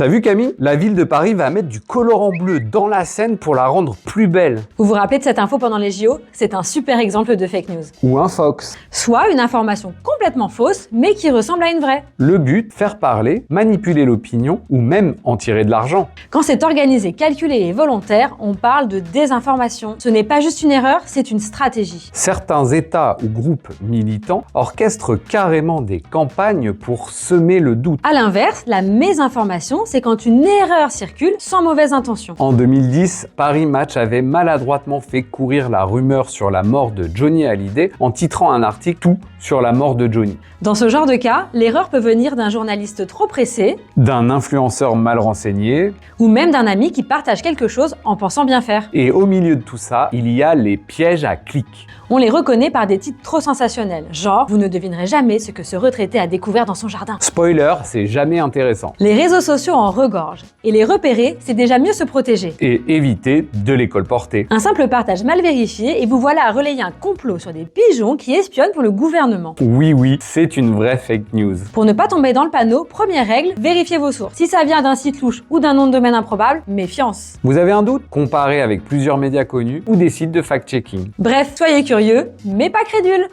T'as vu Camille? La ville de Paris va mettre du colorant bleu dans la Seine pour la rendre plus belle. Vous vous rappelez de cette info pendant les JO? C'est un super exemple de fake news. Ou un Fox. Soit une information complètement fausse, mais qui ressemble à une vraie. Le but, faire parler, manipuler l'opinion ou même en tirer de l'argent. Quand c'est organisé, calculé et volontaire, on parle de désinformation. Ce n'est pas juste une erreur, c'est une stratégie. Certains États ou groupes militants orchestrent carrément des campagnes pour semer le doute. A l'inverse, la mésinformation, c'est quand une erreur circule sans mauvaise intention. En 2010, Paris Match avait maladroitement fait courir la rumeur sur la mort de Johnny Hallyday en titrant un article tout sur la mort de Johnny. Dans ce genre de cas, l'erreur peut venir d'un journaliste trop pressé, D'un influenceur mal renseigné, ou même d'un ami qui partage quelque chose en pensant bien faire. et au milieu de tout ça, il y a les pièges à clics. On les reconnaît par des titres trop sensationnels, genre « Vous ne devinerez jamais ce que ce retraité a découvert dans son jardin ». Spoiler, c'est jamais intéressant. Les réseaux sociaux en regorgent, et les repérer, c'est déjà mieux se protéger. Et éviter de les colporter. Un simple partage mal vérifié et vous voilà à relayer un complot sur des pigeons qui espionnent pour le gouvernement. Oui, c'est une vraie fake news. Pour ne pas tomber dans le panneau, première règle, vérifiez vos sources. Si ça vient d'un site louche ou d'un nom de domaine improbable, méfiance. Vous avez un doute? Comparez avec plusieurs médias connus ou des sites de fact-checking. Bref, soyez curieux, mais pas crédules.